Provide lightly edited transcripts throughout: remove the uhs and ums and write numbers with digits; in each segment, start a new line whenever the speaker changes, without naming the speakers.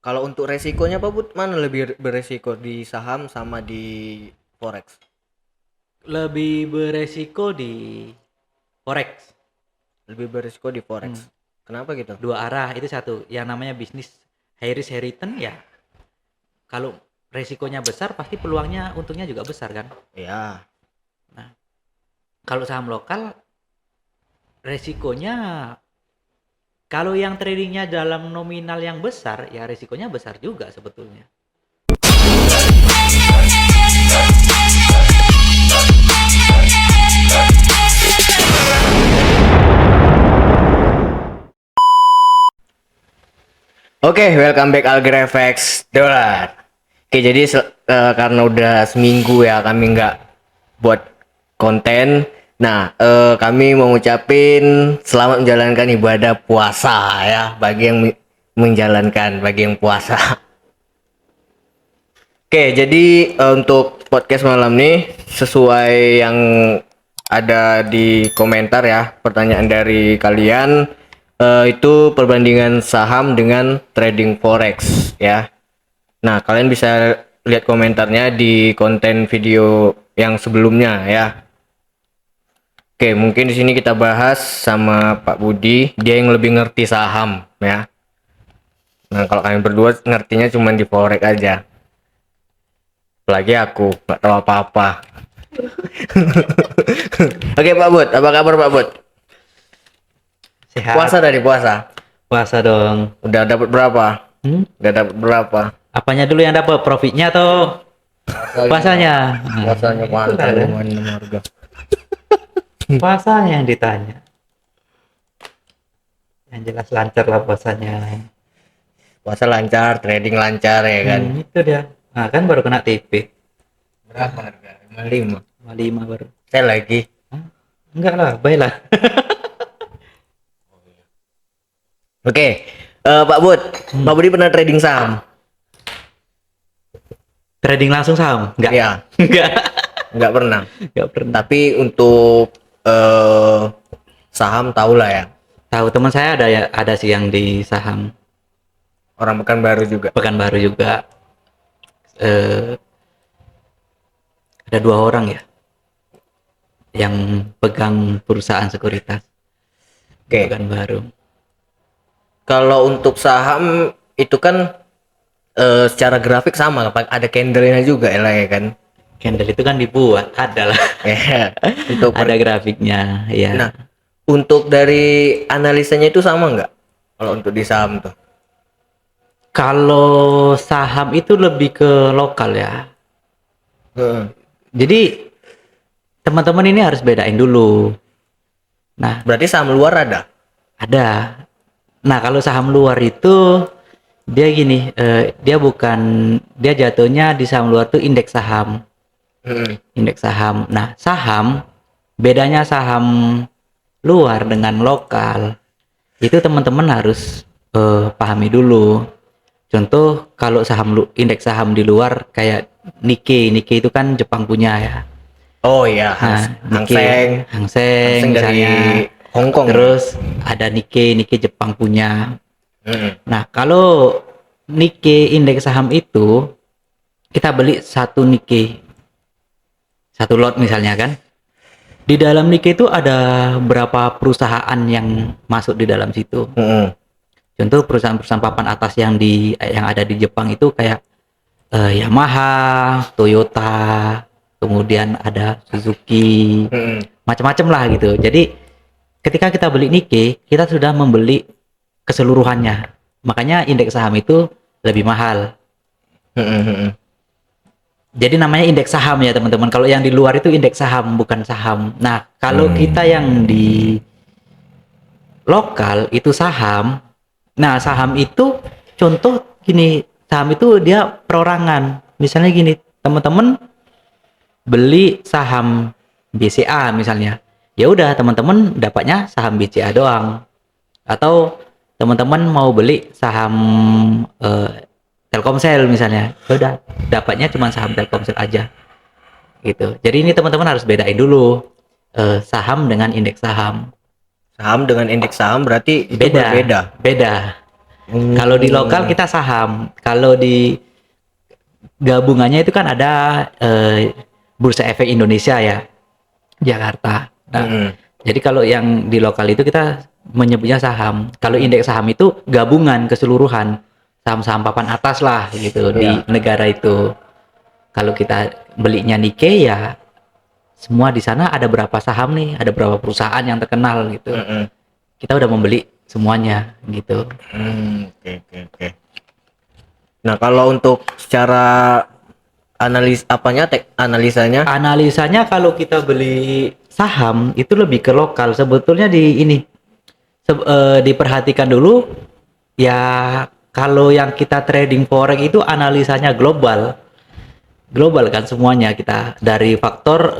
Kalau untuk resikonya Pak Bud, mana lebih beresiko di saham sama di forex?
Lebih beresiko di forex.
Lebih beresiko di forex.
Hmm,
Kenapa gitu?
Dua arah itu satu. Yang namanya bisnis high risk high return ya. Kalau resikonya besar pasti peluangnya untungnya juga besar kan.
Ya,
Nah, kalau saham lokal resikonya kalau yang tradingnya dalam nominal yang besar ya resikonya besar juga sebetulnya.
oke, welcome back Algrefex Dollar. Oke, jadi karena udah seminggu ya kami nggak buat konten. Nah, kami mau ngucapin selamat menjalankan ibadah puasa ya bagi yang menjalankan, bagi yang puasa. Oke, jadi untuk podcast malam nih sesuai yang ada di komentar ya, pertanyaan dari kalian itu perbandingan saham dengan trading forex ya. Nah, kalian bisa lihat komentarnya di konten video yang sebelumnya ya. Oke, mungkin di sini kita bahas sama Pak Budi, dia yang lebih ngerti saham ya. Nah, kalau kalian berdua ngertinya cuma di forex aja. Apalagi aku nggak tahu apa-apa. Oke Pak Bud, apa kabar Pak Bud?
Sehat.
Puasa dari puasa.
Puasa dong.
Udah dapat berapa? Udah dapat berapa?
Apanya dulu yang dapat profitnya atau puasanya?
Puasanya mantap
Itulah kan.
lumayan harga.
Puasanya yang ditanya. Yang jelas lancar lah puasanya.
Puasa lancar, trading lancar ya kan.
Itu dia. Nah, kan baru kena TP.
Berapa harga? 55.
5 baru.
Saya lagi.
Hah? Enggak lah, baiklah.
Oke, Pak Bud, Pak Budi pernah trading saham?
Trading langsung saham? Enggak.
Iya,
Enggak.
nggak pernah.
Enggak pernah.
Tapi untuk saham tahu lah ya.
Tahu teman saya ada sih yang di saham
Orang Pekanbaru juga.
Pekanbaru juga. Ada 2 orang ya yang pegang perusahaan sekuritas
Oke.
Pekanbaru.
Kalau untuk saham itu kan secara grafik sama, ada candlenya juga ya lah ya kan.
Candle itu kan dibuat, ada lah.
Ya, untuk
Ada grafiknya, ya.
Nah, untuk dari analisanya itu sama nggak? Kalau untuk di saham tuh.
Kalau saham itu lebih ke lokal ya. Jadi teman-teman ini harus bedain dulu. Nah,
Berarti saham luar ada?
ada. Nah, kalau saham luar itu dia gini, dia jatuhnya di saham luar tuh indeks saham. Indeks saham. Nah, saham bedanya saham luar dengan lokal itu teman-teman harus pahami dulu. Contoh kalau indeks saham di luar kayak Nikkei itu kan Jepang punya ya.
Oh iya,
Nah,
Hang
Hang
Seng
Seng
dari
misalnya.
Hong Kong.
Terus ada Nikkei Jepang punya.
Mm-mm.
Nah, kalau Nikkei indeks saham itu kita beli satu Nikkei, satu lot misalnya kan. Di dalam Nikkei itu ada berapa perusahaan yang masuk di dalam situ.
Mm-mm.
Contoh perusahaan-perusahaan papan atas yang ada di Jepang itu kayak Yamaha, Toyota, kemudian ada Suzuki, macam-macam lah gitu. Jadi ketika kita beli Nikkei, kita sudah membeli keseluruhannya. Makanya indeks saham itu lebih mahal. Jadi namanya indeks saham ya teman-teman. Kalau yang di luar itu indeks saham, bukan saham. Nah, kalau kita yang di lokal itu saham. Nah, saham itu contoh gini, saham itu dia perorangan. Misalnya gini, teman-teman beli saham BCA misalnya. Ya udah, teman-teman dapatnya saham BCA doang. Atau teman-teman mau beli saham Telkomsel misalnya. Ya udah, dapatnya cuma saham Telkomsel aja. Gitu. Jadi ini teman-teman harus bedain dulu saham dengan indeks saham.
Saham dengan indeks saham berarti itu
Beda.
berbeda.
Beda. Kalau di lokal kita saham. Kalau di gabungannya itu kan ada Bursa Efek Indonesia ya, Jakarta. Nah,
Mm-mm.
jadi kalau yang di lokal itu kita menyebutnya saham. Kalau indeks saham itu gabungan keseluruhan saham-saham papan atas lah gitu di
Iya.
negara itu. Kalau kita belinya Nikkei ya semua di sana ada berapa saham nih, ada berapa perusahaan yang terkenal gitu.
Mm-mm.
Kita udah membeli semuanya gitu.
Oke, oke, oke. Nah, kalau untuk secara analisanya?
Analisanya kalau kita beli saham itu lebih ke lokal. Sebetulnya di ini diperhatikan dulu ya, kalau yang kita trading forex itu analisanya global. Global kan semuanya, kita dari faktor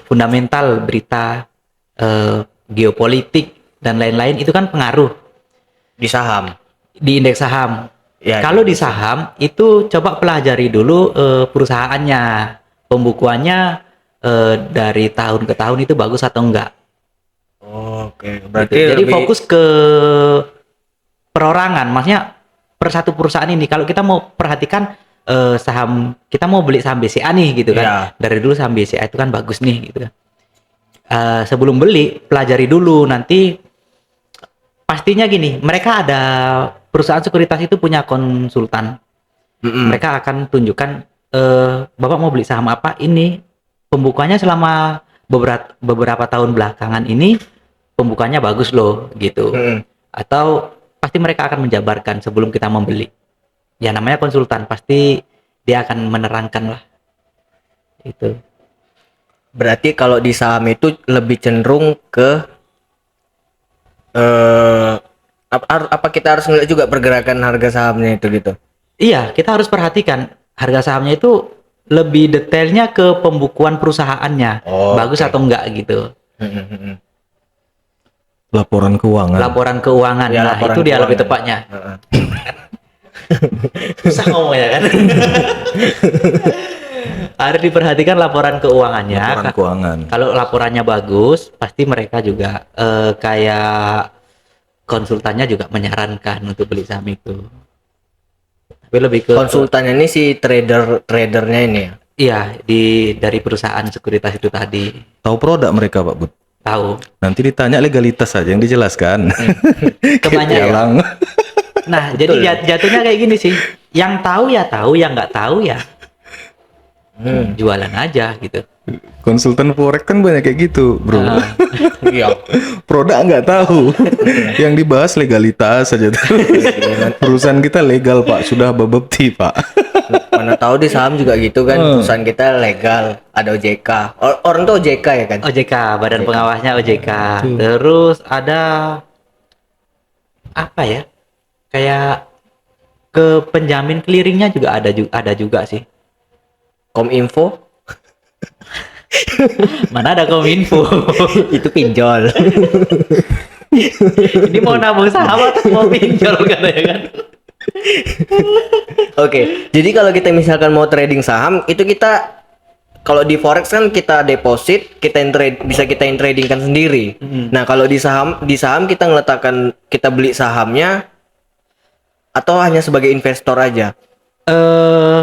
fundamental, berita, geopolitik dan lain-lain itu kan pengaruh
Di saham.
di indeks saham.
Ya,
Kalau di saham itu coba pelajari dulu perusahaannya, pembukuannya dari tahun ke tahun itu bagus atau enggak.
Oke,
Gitu.
berarti
Jadi
lebih
fokus ke perorangan, maksudnya per satu perusahaan ini. Kalau kita mau perhatikan saham, kita mau beli saham BCA nih gitu kan.
Ya.
Dari dulu saham BCA itu kan bagus nih gitu kan. Sebelum beli, pelajari dulu nanti. Pastinya gini, mereka ada perusahaan sekuritas itu punya konsultan.
Mm-mm.
Mereka akan tunjukkan Bapak mau beli saham apa, ini pembukuannya selama beberapa tahun belakangan ini pembukaannya bagus loh gitu.
Mm-mm.
Atau pasti mereka akan menjabarkan sebelum kita membeli. Ya namanya konsultan, pasti dia akan menerangkan lah. Itu.
Berarti kalau di saham itu lebih cenderung ke apa kita harus ngeliat juga pergerakan harga sahamnya itu gitu.
Iya, kita harus perhatikan harga sahamnya itu lebih detailnya ke pembukuan perusahaannya,
Oh,
bagus
oke.
atau enggak gitu.
Mm-mm.
Laporan keuangan.
Laporan keuangan,
Ya,
nah
laporan
itu dia lebih
keuangan.
tepatnya.
Heeh.
Susah ngomongnya kan. Harus diperhatikan laporan keuangannya.
Laporan keuangan.
Kalau laporannya bagus, pasti mereka juga kayak konsultannya juga menyarankan untuk beli saham itu. Tapi lebih ke
Konsultannya ini si tradernya ini ya.
iya, dari perusahaan sekuritas itu tadi.
Tahu produk mereka, Pak Bud?
Tahu.
Nanti ditanya legalitas saja yang dijelaskan.
Kebanyakan.
Jalang.
Nah, jadi jatuhnya kayak gini sih. Yang tahu ya tahu, yang nggak tahu ya jualan aja gitu.
Konsultan forex kan banyak kayak gitu, bro.
Nah,
Iya.
Produk nggak tahu. Yang dibahas legalitas saja tuh. Perusahaan kita legal, Pak. Sudah babakti, Pak.
Mana tahu di saham juga gitu kan, perusahaan kita legal, ada OJK. Orang tuh OJK ya kan?
OJK, badan pengawasnya OJK. Terus ada apa ya? Kayak ke penjamin clearingnya juga ada juga sih.
Kominfo
Mana ada Kominfo?
itu pinjol.
Ini mau nabung saham atau mau pinjol katanya kan?
Oke, jadi kalau kita misalkan mau trading saham, itu kita kalau di forex kan kita deposit, bisa kita tradingkan sendiri. Nah, kalau di saham kita kita beli sahamnya atau hanya sebagai investor aja?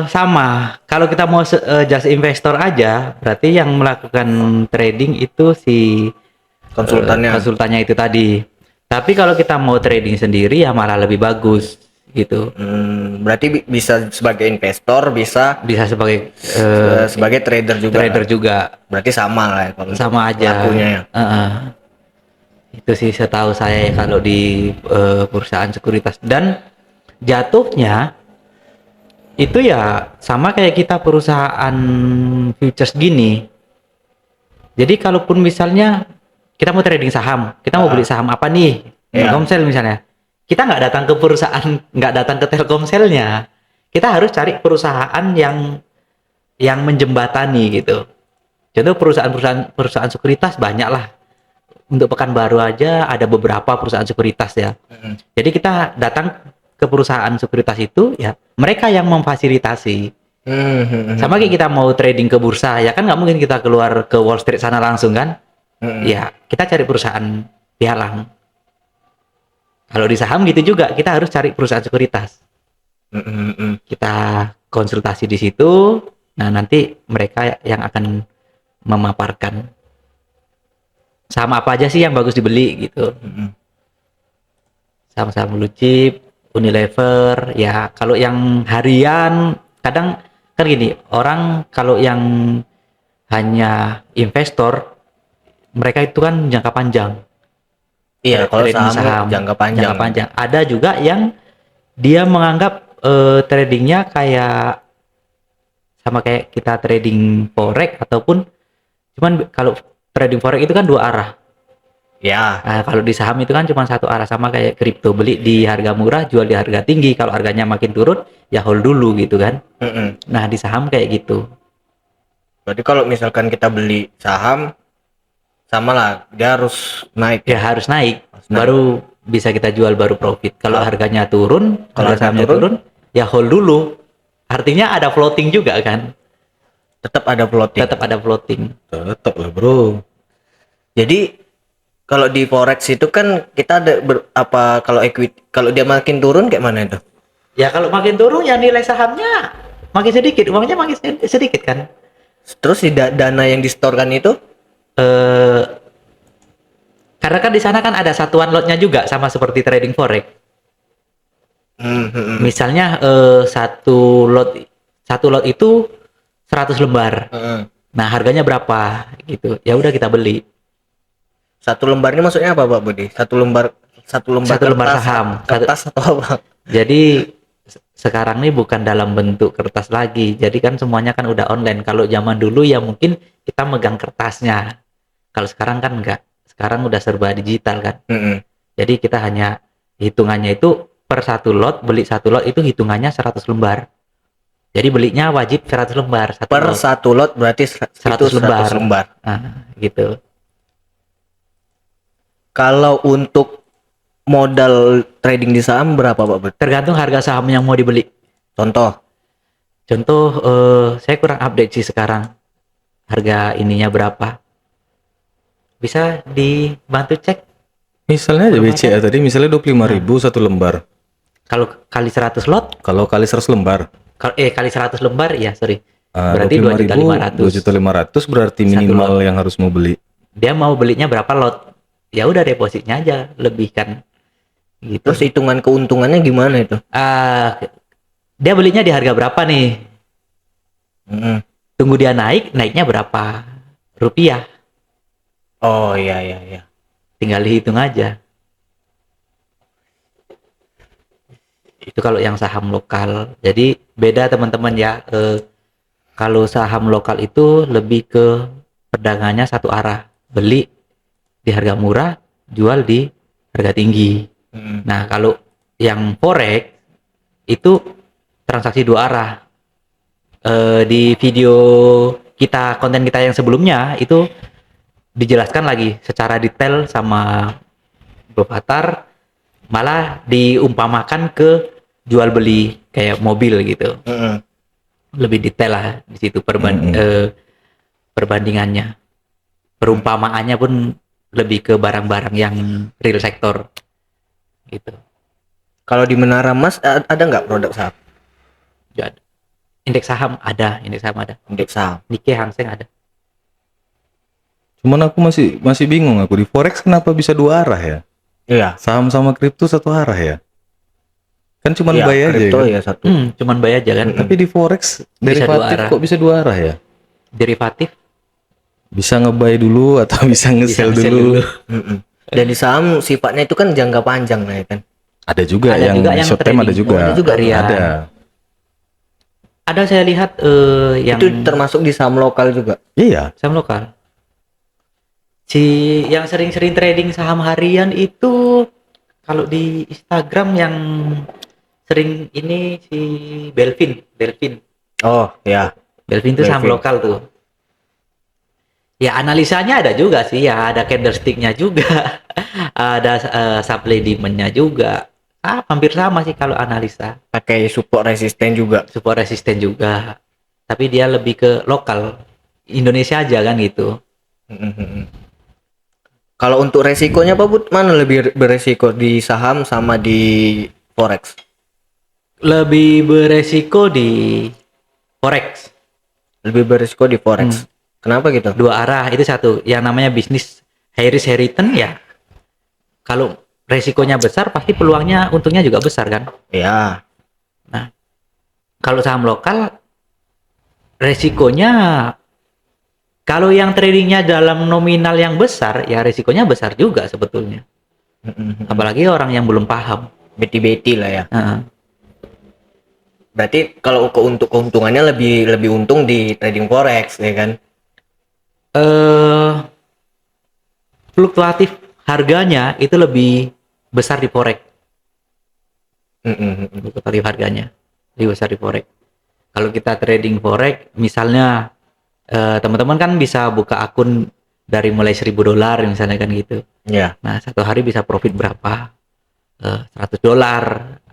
Sama. Kalau kita mau just investor aja, berarti yang melakukan trading itu si konsultannya itu tadi. Tapi kalau kita mau trading sendiri ya malah lebih bagus gitu.
Berarti bisa sebagai investor, bisa
Bisa sebagai
sebagai trader juga.
trader juga.
Berarti sama lah ya kalau
Sama aja.
pelakunya ya.
Itu sih setahu saya kalau di perusahaan sekuritas, dan jatuhnya itu ya sama kayak kita perusahaan futures gini. Jadi kalaupun misalnya kita mau trading saham, kita mau beli saham apa nih, Telkomsel misalnya, kita nggak datang ke perusahaan, nggak datang ke Telkomselnya, kita harus cari perusahaan yang menjembatani gitu. Contoh perusahaan sekuritas banyak lah. Untuk Pekanbaru aja ada beberapa perusahaan sekuritas ya. Jadi kita datang ke perusahaan sekuritas itu ya, mereka yang memfasilitasi. Sama kayak kita mau trading ke bursa ya kan, nggak mungkin kita keluar ke Wall Street sana langsung kan. Ya kita cari perusahaan pialang. Kalau di saham gitu juga, kita harus cari perusahaan sekuritas. Kita konsultasi di situ. Nah, nanti mereka yang akan memaparkan saham apa aja sih yang bagus dibeli gitu. Saham-saham blue chip, Unilever, ya kalau yang harian kadang kan gini, orang kalau yang hanya investor, mereka itu kan jangka panjang.
Iya, kalau
Trading
saham jangka panjang.
Jangka panjang. Ada juga yang dia menganggap tradingnya kayak sama kayak kita trading forex ataupun cuman kalau trading forex itu kan dua arah.
Ya.
Nah, kalau di saham itu kan cuma satu arah, sama kayak kripto, beli di harga murah, jual di harga tinggi. Kalau harganya makin turun, ya hold dulu gitu kan. Nah, di saham kayak gitu.
Berarti kalau misalkan kita beli saham, sama lah, dia harus naik.
Ya harus naik,
naik.
baru bisa kita jual, baru profit. Kalau harganya turun, kalau
harga
sahamnya turun, ya hold dulu. Artinya ada floating juga kan?
Tetap ada floating.
Tetap ada floating.
Tetap lah bro.
Jadi kalau di forex itu kan kita ada kalau equity, kalau dia makin turun kayak mana itu?
Ya kalau makin turun ya nilai sahamnya makin sedikit, uangnya makin sedikit kan?
Terus di dana yang distorkan itu?
Karena kan di sana kan ada satuan lotnya juga, sama seperti trading forex. Misalnya satu lot itu 100 lembar. Nah, harganya berapa gitu. Ya udah kita beli.
Satu lembar ini maksudnya apa Pak Budi? Satu lembar kertas,
saham.
Kertas atau apa?
Jadi sekarang nih bukan dalam bentuk kertas lagi. Jadi kan semuanya kan udah online. Kalau zaman dulu ya mungkin kita megang kertasnya. Kalau sekarang kan enggak. Sekarang udah serba digital kan. Jadi kita hanya hitungannya itu per satu lot, beli satu lot itu hitungannya 100 lembar. Jadi belinya wajib 100 lembar.
Satu lot berarti
100 lembar. Nah, gitu.
Kalau untuk modal trading di saham berapa Pak Budi?
Tergantung harga saham yang mau dibeli.
Contoh,
saya kurang update sih sekarang. Harga ininya berapa? Bisa dibantu cek.
Misalnya aja BCA tadi misalnya 25.000 satu lembar.
Kalau kali 100 lot,
Kalau kali 100 lembar.
kali 100 lembar ya, sorry. Berarti 2.500.000.
2.500.000 berarti minimal yang harus mau beli.
Dia mau belinya berapa lot? Ya udah depositnya aja lebihkan. Gitu.
terus hitungan keuntungannya gimana itu?
Dia belinya di harga berapa nih? Tunggu dia naiknya berapa rupiah?
Oh iya.
Tinggal dihitung aja. Itu kalau yang saham lokal. Jadi beda teman-teman ya. Kalau saham lokal itu lebih ke perdagangannya satu arah. Beli di harga murah, jual di harga tinggi. Nah, kalau yang forex itu transaksi dua arah. Di video konten kita yang sebelumnya itu dijelaskan lagi secara detail sama Bro Fatar, malah diumpamakan ke jual beli kayak mobil gitu. Lebih detail lah di situ perbandingannya. Perumpamaannya pun lebih ke barang-barang yang real sektor gitu.
Kalau di Menara Mas ada nggak produk saham?
Ya, indeks saham ada.
Indeks saham.
Nikkei, Hang Seng ada.
Cuman aku masih bingung aku di forex kenapa bisa dua arah ya?
Iya.
Saham sama kripto satu arah ya? Kan cuman
Iya,
buy aja
kripto
kan?
ya satu.
Cuman buy aja kan.
Tapi di forex
Bisa dua
derivatif
arah.
kok bisa dua arah ya?
Derivatif
Bisa nge-buy dulu atau bisa nge-sell dulu.
Dan di saham sifatnya itu kan jangka panjang lah ya kan.
Ada juga
Ada
yang
juga yang
short term, ada
trading.
juga.
Ada juga harian. Ada saya lihat yang
Itu termasuk di saham lokal juga.
Iya.
saham lokal. Yang sering-sering trading saham harian itu kalau di Instagram yang sering ini si Belvin.
Oh ya.
Belvin itu saham
Belvin.
lokal tuh. Ya analisanya ada juga sih, ya ada candlestick-nya juga. Ada supply demand-nya juga. Hampir sama sih kalau analisa.
Pakai support resisten juga.
Support resisten juga. Tapi dia lebih ke lokal. Indonesia aja kan gitu.
Kalau untuk resikonya Pak Bud, mana lebih beresiko di saham sama di forex?
Lebih beresiko di forex.
Lebih beresiko di forex. Kenapa gitu?
Dua arah itu satu. Yang namanya bisnis high risk high return ya. Kalau resikonya besar pasti peluangnya untungnya juga besar kan.
Ya.
Nah, kalau saham lokal resikonya kalau yang tradingnya dalam nominal yang besar ya resikonya besar juga sebetulnya. Apalagi orang yang belum paham.
Beti-beti lah ya.
Heeh.
Berarti kalau untuk keuntungannya lebih untung di trading forex ya kan?
Fluktuatif harganya itu lebih besar di forex. Fluktuatif harganya lebih besar di forex. Kalau kita trading forex, misalnya teman-teman kan bisa buka akun dari mulai $1.000 misalnya kan gitu.
Ya.
Nah, satu hari bisa profit berapa? $100.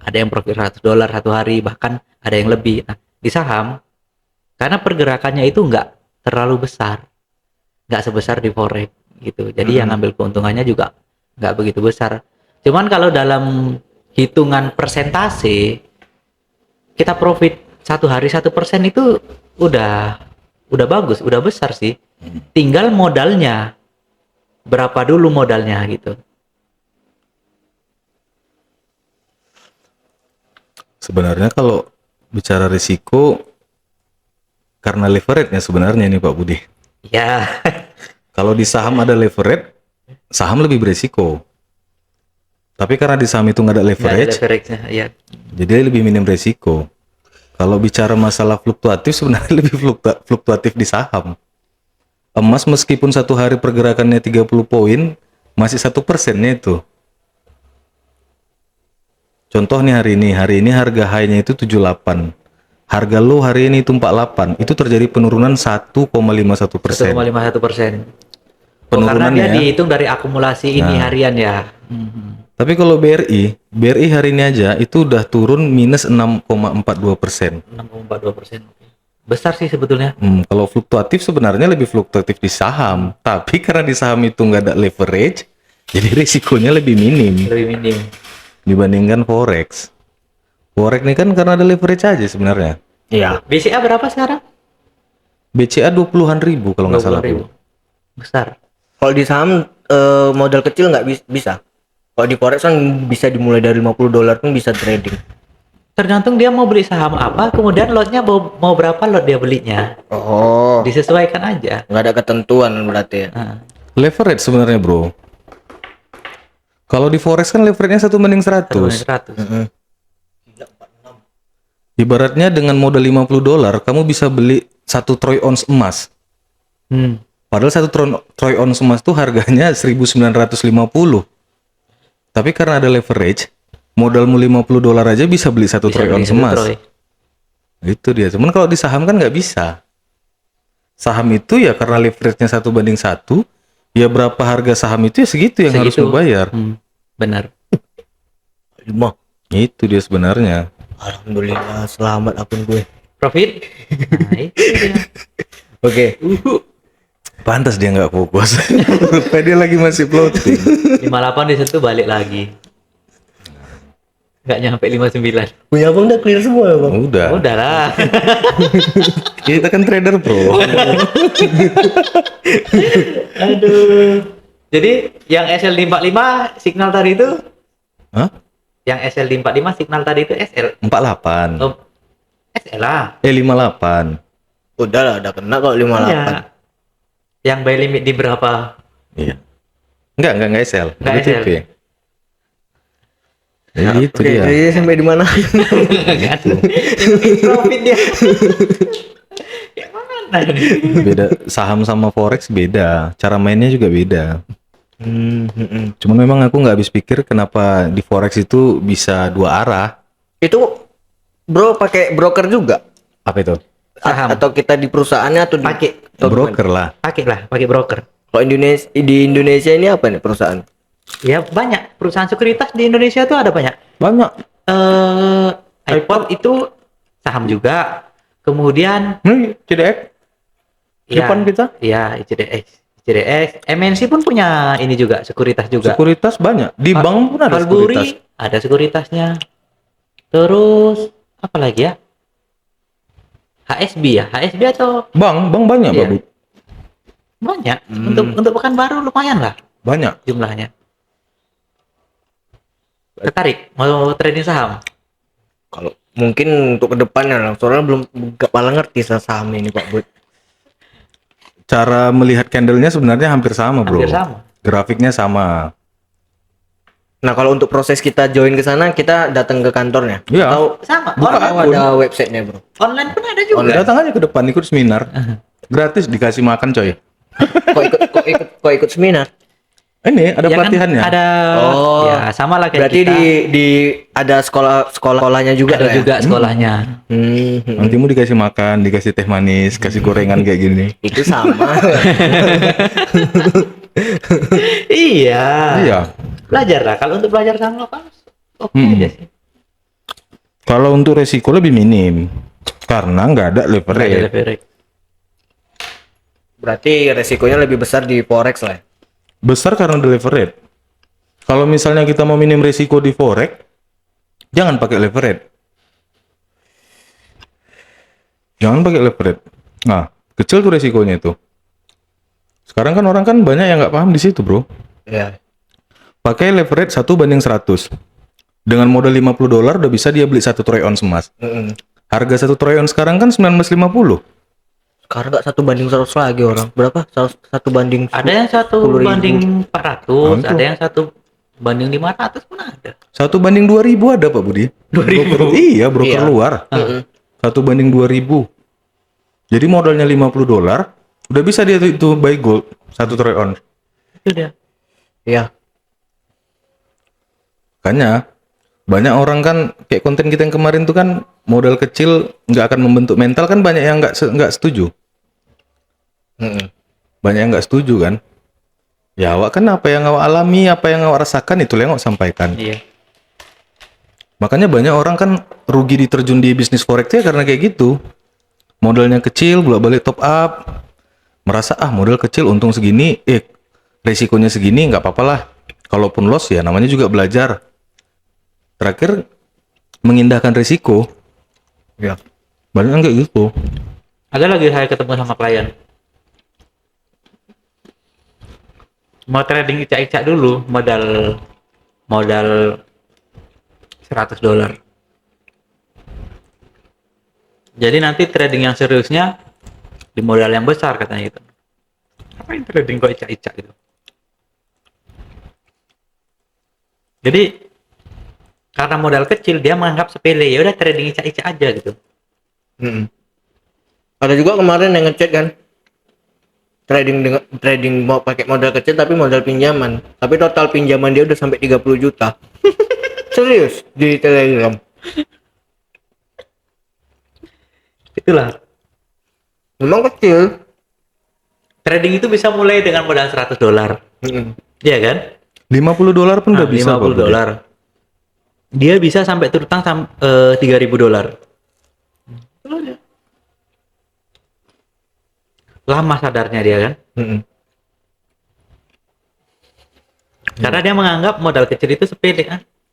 Ada yang profit $100 satu hari, bahkan ada yang lebih. Nah, di saham karena pergerakannya itu nggak terlalu besar, nggak sebesar di forex gitu. Jadi yang ngambil keuntungannya juga nggak begitu besar. Cuman kalau dalam hitungan persentase kita profit satu hari 1% itu udah bagus, udah besar sih. Tinggal modalnya berapa dulu modalnya gitu.
Sebenarnya kalau bicara risiko karena leverage-nya sebenarnya nih Pak Budi.
Ya,
Kalau di saham ada leverage, saham lebih beresiko. Tapi karena di saham itu nggak ada
nggak ada
leverage,
leverage-nya, ya.
jadi lebih minim resiko. Kalau bicara masalah fluktuatif, sebenarnya lebih fluktuatif di saham. Emas meskipun satu hari pergerakannya 30 poin, masih 1%-nya itu. Contoh nih hari ini harga high-nya itu 78. Harga low hari ini itu 48. Itu terjadi penurunan 1,51%.
1,51%.
Penurunannya
Karena dia
ya.
dihitung dari akumulasi ini harian ya.
Tapi kalau BRI hari ini aja itu udah turun minus 6,42%.
6,42%. Besar sih sebetulnya.
Kalau fluktuatif sebenarnya lebih fluktuatif di saham. Tapi karena di saham itu nggak ada leverage, jadi risikonya lebih minim
Lebih minim.
dibandingkan forex. Forex ini kan karena ada leverage aja sebenarnya.
Iya.
BCA berapa sekarang?
BCA 20-an ribu kalau nggak salah.
20.000. Besar.
Kalau di saham modal kecil nggak bisa. Kalau di forex kan bisa dimulai dari $50 pun bisa trading.
Tergantung dia mau beli saham apa, kemudian lotnya mau berapa lot dia belinya.
Oh.
Disesuaikan aja.
Nggak ada ketentuan berarti ya.
Nah,
Leverage sebenarnya bro. Kalau di forex kan leverage-nya 1:100.
100.
Ibaratnya dengan modal $50, kamu bisa beli 1 troy ounce emas. Padahal 1 troy ounce emas tuh harganya 1.950. Tapi karena ada leverage, modalmu $50 aja bisa beli 1 troy
beli
ounce
satu
emas.
troy.
Itu dia. Cuman kalau di saham kan nggak bisa. Saham itu ya karena leverage-nya 1:1, ya berapa harga saham itu ya segitu yang harus
Segitu.
dibayar.
Benar.
5.
Itu dia sebenarnya.
Alhamdulillah, selamat akun gue.
Profit. Nah, itu dia.
Oke.
Pantas dia nggak fokus. Rupanya dia lagi masih floating.
58 di situ balik lagi. Nggak nyampe 59.
Punya abang udah clear semua ya bang?
Udah.
Udah lah.
Kita kan trader bro.
Aduh. Jadi yang SL di 45 signal tadi itu,
Hah?
yang SL di 45 signal tadi itu SL.
48.
Oh, SL lah.
58.
Udah lah, udah kena kalau 58.
Iya. Yang buy limit di berapa?
Iya. Enggak SL.
Nggak
WTP. Ya, itu
Oke,
dia.
jadi sampai di mana?
Enggak tuh. Profit dia. Yang mana ini?
Beda saham sama forex beda. Cara mainnya juga beda. Cuman memang aku nggak habis pikir kenapa di forex itu bisa dua arah.
Itu bro pakai broker juga?
Apa itu?
Saham.
Atau kita di perusahaannya atau di
Pakai.
atau
Broker lah.
Pakai broker.
Kalau di Indonesia ini apa nih perusahaan?
Ya banyak perusahaan sekuritas di Indonesia tuh ada banyak.
Banyak.
iPod itu saham juga. Kemudian
CDX.
ya,
Depan kita.
ya ICDX. CDX, MNC pun punya ini juga, sekuritas juga.
Sekuritas banyak. Di bank pun ada
Valburi
sekuritas.
ada sekuritasnya. Terus apa lagi ya? HSB ya, HSB atau
Bank banyak,
Iya.
Pak Bu.
banyak. Untuk Pekanbaru lumayan lah
Banyak.
jumlahnya. Tertarik mau trading saham?
Kalau mungkin untuk kedepannya lah, soalnya belum gak malah ngerti saham ini Pak Bud.
Cara melihat candlenya sebenarnya hampir sama, Bro.
Hampir sama.
Grafiknya sama.
Nah kalau untuk proses kita join ke sana, kita datang ke kantornya.
Iya.
Atau
Sama.
Buka
Online,
ada websitenya bro.
online pun ada juga.
Datang aja ke depan ikut seminar. Gratis dikasih makan, coy.
Kok ikut seminar?
Ini ada
Ya kan,
pelatihannya.
ada.
Oh.
Ya sama lah kayak
Berarti
kita.
di ada sekolahnya juga
Ada
lah ya?
juga sekolahnya.
Nanti mau dikasih makan, dikasih teh manis, kasih gorengan kayak gini.
Itu sama.
Iya.
Iya.
Belajar lah. Kalau untuk belajar saham lokal, oke aja sih.
Kalau untuk resiko lebih minim karena nggak ada leverage.
Leverage.
Berarti resikonya lebih besar di forex lah ya?
Besar karena ada leverage. Kalau misalnya kita mau minim resiko di forex, jangan pakai leverage. Jangan pakai leverage. Nah, kecil tuh resikonya itu. Sekarang kan orang kan banyak yang nggak paham di situ, bro.
Iya.
Pakai leverage 1/100. Dengan modal $50 udah bisa dia beli 1 troy ounce emas. Harga 1 troy ounce sekarang kan 1950.
Sekarang nggak 1/100 lagi orang. Berapa? 1/10.
Ada yang 1/400,
Nah,
ada yang 1/500 pun ada.
1/2000 ada Pak Budi.
2000.
Iya, broker
Iya.
luar. 1/2000. Jadi modalnya $50, udah bisa dia itu buy gold 1 troy ounce.
Itu dia.
Iya.
Makanya banyak orang kan kayak konten kita yang kemarin tuh kan modal kecil nggak akan membentuk mental, kan banyak yang nggak setuju. Banyak yang nggak setuju kan. Ya awak kan apa yang awak alami, apa yang awak rasakan itu yang awak sampaikan.
Iya.
Makanya banyak orang kan rugi diterjun di bisnis forex ya karena kayak gitu. Modalnya kecil, bolak-balik top up. Merasa modal kecil untung segini, resikonya segini nggak apa-apa lah. Kalaupun loss ya namanya juga belajar. Terakhir mengindahkan risiko.
Iya.
Banyak yang kayak gitu.
Ada lagi saya ketemu sama klien. Mau trading icak-icak dulu, modal $100. Jadi nanti trading yang seriusnya di modal yang besar katanya gitu. Apa yang trading kok icak-icak gitu? Jadi karena modal kecil dia menganggap sepele, ya udah trading icak-icak aja gitu.
Ada juga kemarin yang ngechat kan, trading mau pakai modal kecil tapi modal pinjaman, tapi total pinjaman dia udah sampai 30 juta. Serius di Telegram.
Itulah.
Memang kecil.
Trading itu bisa mulai dengan modal $100. Iya kan?
$50 pun udah bisa Pak Budi.
$50. Dia bisa sampai terutang $3.000. Lama sadarnya dia kan? Karena dia menganggap modal kecil itu sepele.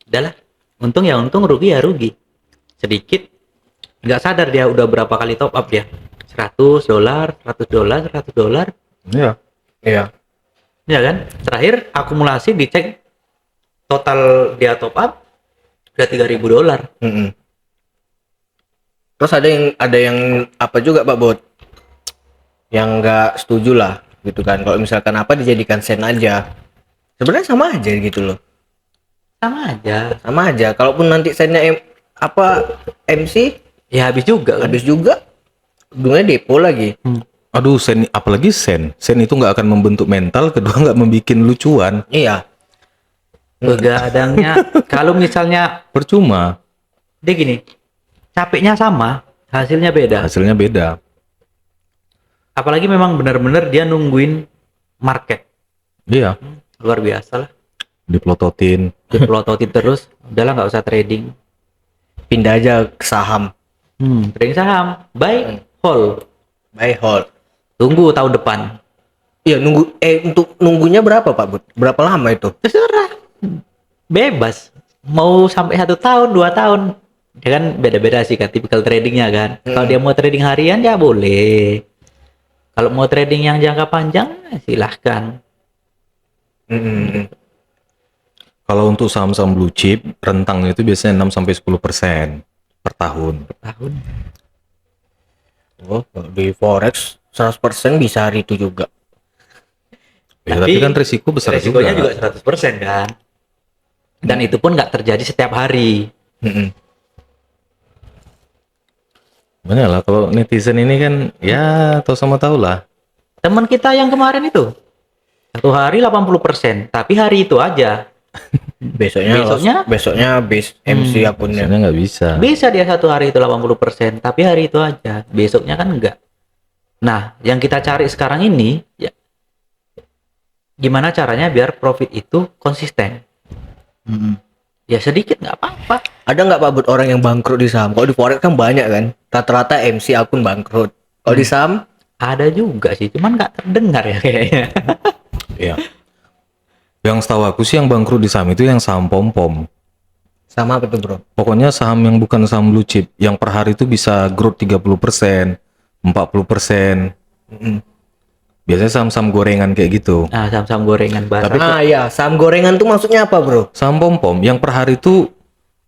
Udahlah, untung ya untung, rugi ya rugi. Sedikit, nggak sadar dia udah berapa kali top up dia. $100, $100.
Iya.
Iya.
Ya kan? Terakhir akumulasi dicek total dia top up udah $3.000.
Terus ada yang apa juga Pak Bot? Yang nggak setuju lah gitu kan. Kalau misalkan apa dijadikan sen aja. Sebenarnya sama aja gitu loh.
Sama aja.
Sama aja. Kalaupun nanti sennya MC
Ya habis juga kan.
habis juga. Ujungnya depo lagi.
Aduh, sen, apalagi sen. Sen itu nggak akan membentuk mental, kedua nggak membuat lucuan.
Iya.
Begadangnya kalau misalnya
Percuma.
dia gini, capeknya sama, hasilnya beda.
Hasilnya beda.
Apalagi memang benar-benar dia nungguin market.
Iya.
Luar biasa lah.
Diplototin.
Dipelototin terus, udahlah nggak usah trading.
Pindah aja ke saham.
Trading saham, buy, hold.
Buy hold.
Tunggu tahun depan.
Iya, untuk nunggunya berapa Pak Bud? Berapa lama itu?
Terserah, bebas. Mau sampai 1 tahun, 2 tahun. Ya kan beda-beda sih kan tipikal tradingnya kan. Kalau dia mau trading harian ya boleh. Kalau mau trading yang jangka panjang, silahkan.
Kalau untuk saham-saham blue chip, rentangnya itu biasanya 6 sampai 10% per tahun.
Tahun.
Oh, kalau di forex 100% bisa hari itu juga.
Ya, tapi kan risiko besar
resikonya
juga.
juga 100% kan. Dan itu pun nggak terjadi setiap hari.
Bener lah, kalau netizen ini kan ya tahu sama tahu lah.
Teman kita yang kemarin itu 1 hari 80%, tapi hari itu aja.
Besoknya habis MC akunnya.
Sebenarnya nggak bisa.
Bisa dia 1 hari itu 80%, tapi hari itu aja. Besoknya kan enggak. Nah, yang kita cari sekarang ini ya gimana caranya biar profit itu konsisten. Ya sedikit nggak apa-apa.
Ada nggak Pak Bud orang yang bangkrut di saham? Kalau di forex kan banyak kan. Rata-rata MC akun bangkrut. Kalau di saham
Ada juga sih, cuman nggak terdengar ya kayaknya.
Iya. Yang setahu aku sih yang bangkrut di saham itu yang saham pom-pom.
sama apa tuh bro?
Pokoknya saham yang bukan saham blue chip, yang per hari itu bisa growth 30%, 40%. Biasanya saham-saham gorengan kayak gitu.
Nah, saham-saham gorengan bahasa.
Ya, saham gorengan tuh maksudnya apa bro?
Saham pom-pom yang per hari itu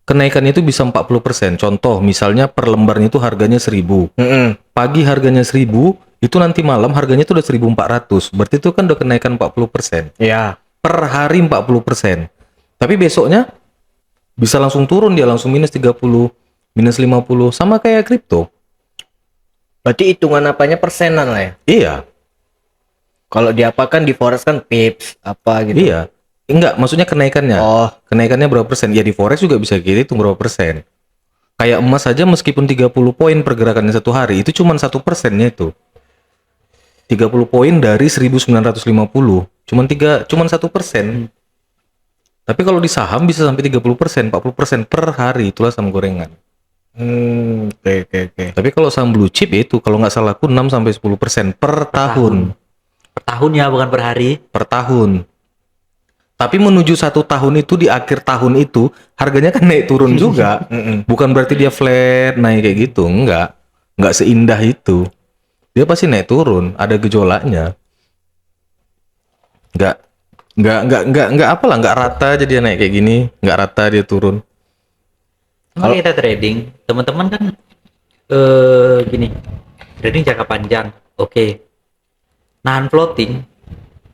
kenaikannya itu bisa 40%. Contoh, misalnya per lembarnya itu harganya 1.000. Pagi harganya 1.000, itu nanti malam harganya itu udah 1.400. Berarti itu kan udah kenaikan 40%.
Ya.
Per hari 40%. Tapi besoknya bisa langsung turun, dia langsung minus 30, minus 50, sama kayak kripto.
Berarti hitungan apanya persenan lah ya?
Iya,
Kalau diapakan di forex kan pips apa gitu.
iya. Enggak, maksudnya kenaikannya.
Oh.
Kenaikannya berapa persen? Ya di forex juga bisa kita hitung berapa persen. Kayak emas aja meskipun 30 poin pergerakannya satu hari, itu cuma 1%-nya itu. 30 poin dari 1950, cuman 1%. Tapi kalau di saham bisa sampai 30%, 40% per hari, itulah saham gorengan.
Oke.
Tapi kalau saham blue chip ya itu kalau nggak salah aku 6 sampai 10% per tahun.
Per tahun ya, bukan per hari.
Per tahun. Tapi menuju 1 tahun itu di akhir tahun itu harganya kan naik turun juga. Bukan berarti dia flat naik kayak gitu, nggak seindah itu. Dia pasti naik turun, ada gejolaknya. Nggak apalah, nggak rata aja dia naik kayak gini, nggak rata dia turun.
Kalau kita trading, teman-teman kan gini, trading jangka panjang, oke. Nahan floating,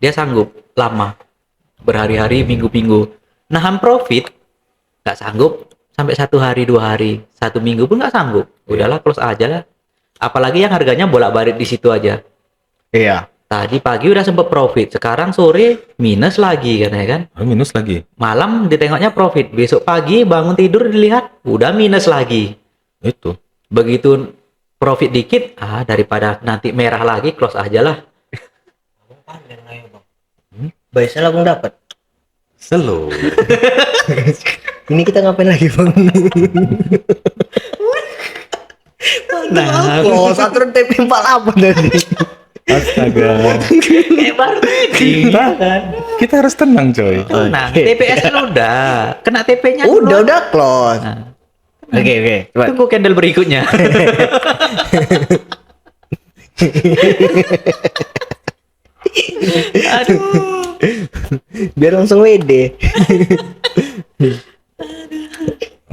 dia sanggup lama, berhari-hari, minggu-minggu. Nahan profit, nggak sanggup sampai 1 hari, 2 hari, 1 minggu pun nggak sanggup. Udahlah, close aja lah. Apalagi yang harganya bolak-balik di situ aja.
Iya.
Tadi pagi udah sempet profit, sekarang sore minus lagi kan ya kan?
Minus lagi.
Malam ditengoknya profit, besok pagi bangun tidur dilihat udah minus lagi.
Itu.
Begitu profit dikit, daripada nanti merah lagi, close aja lah.
Biasanya langsung dapat.
Slow.
Ini kita ngapain lagi bang?
Nah,
Oh, satu TP 48 tadi.
Astaga.
kayak baru
Kita harus tenang, coy.
Nah, TPS lu udah kena TP-nya
Udah close.
Nah,
Oke. Coba.
tunggu candle berikutnya. Aduh.
Biar langsung WD.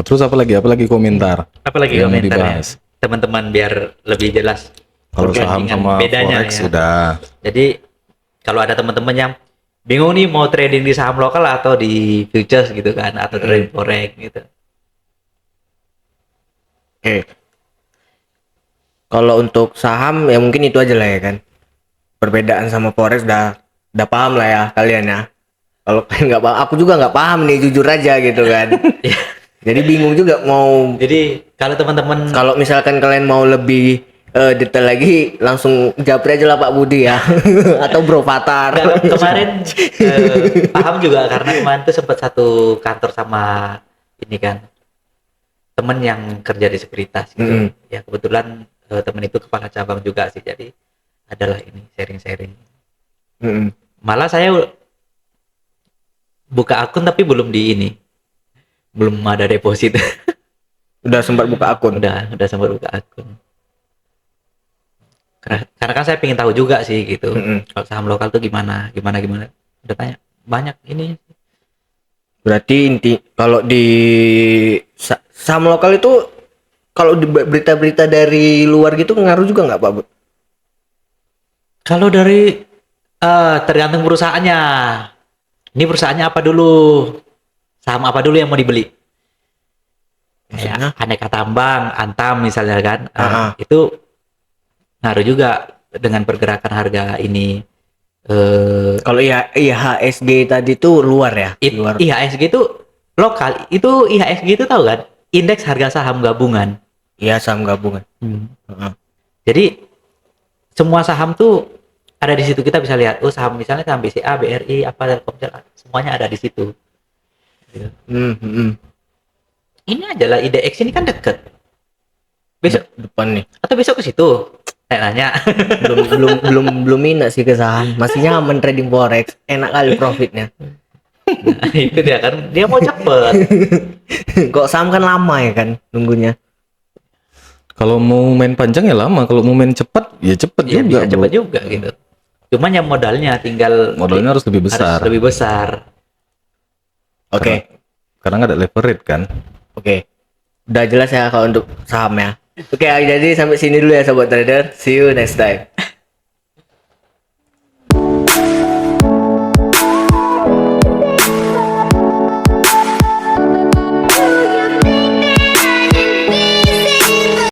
Terus apa lagi komentar?
Apalagi
yang mau
komentarnya?
dibahas?
Teman-teman biar lebih jelas.
Kalau saham
perbandingan
sama
bedanya
forex
ya.
sudah.
Jadi kalau ada teman-teman yang bingung nih mau trading di saham lokal atau di futures gitu kan, atau trading forex gitu.
Oke. Kalau untuk saham ya mungkin itu aja lah ya kan. Perbedaan sama forex udah paham lah ya kalian ya. Kalau kalian nggak paham, aku juga nggak paham nih jujur aja gitu kan. Jadi bingung juga mau.
Jadi kalau teman-teman
Kalau misalkan kalian mau lebih detail lagi langsung japri aja lah Pak Budi ya. Atau Bro Fatar.
kemarin paham juga karena kemarin tuh sempat satu kantor sama ini kan temen yang kerja di sekuritas gitu. Ya kebetulan temen itu kepala cabang juga sih, jadi adalah ini sharing-sharing.
Mm-mm.
Malah saya buka akun tapi belum di ini. Belum ada deposit.
Udah sempat buka akun.
Udah sempat buka akun. Karena kan saya pengen tahu juga sih gitu. Kalau saham lokal tuh gimana. Udah tanya banyak ini.
Berarti kalau di saham lokal itu kalau di berita-berita dari luar gitu ngaruh juga nggak Pak?
Kalau dari tergantung perusahaannya. Ini perusahaannya apa dulu? Saham apa dulu yang mau dibeli?
Maksudnya?
Kayak Aneka Tambang, Antam misalnya kan.
Uh-huh.
Itu ngaruh juga dengan pergerakan harga ini.
Kalau IHSG tadi tuh luar ya? Luar.
IHSG itu lokal. Itu IHSG itu tahu kan? Indeks harga saham gabungan.
Iya, saham gabungan. Uh-huh.
Jadi semua saham tuh ada di situ, kita bisa lihat. Oh, saham misalnya saham BCA, BRI, apa Telkomsel, semuanya ada di situ. Gitu. Ini adalah IDX ini kan deket. Besok
Depan nih.
atau besok ke situ? Saya nanya.
belum minat sih ke saham. Masih nyaman trading forex. Enak kali profitnya.
Nah, itu dia kan. Dia mau cepet.
Kok saham kan lama ya kan nunggunya.
Kalau mau main panjang ya lama, kalau mau main cepat ya cepet
Ya
juga,
bisa
bro.
cepet juga gitu. Cuman yang modalnya tinggal
Modalnya harus lebih besar.
Harus lebih besar.
Oke.
Karena nggak ada leverage kan.
Oke. Udah jelas ya kalau untuk sahamnya. Oke, jadi sampai sini dulu ya sobat trader. See you next time.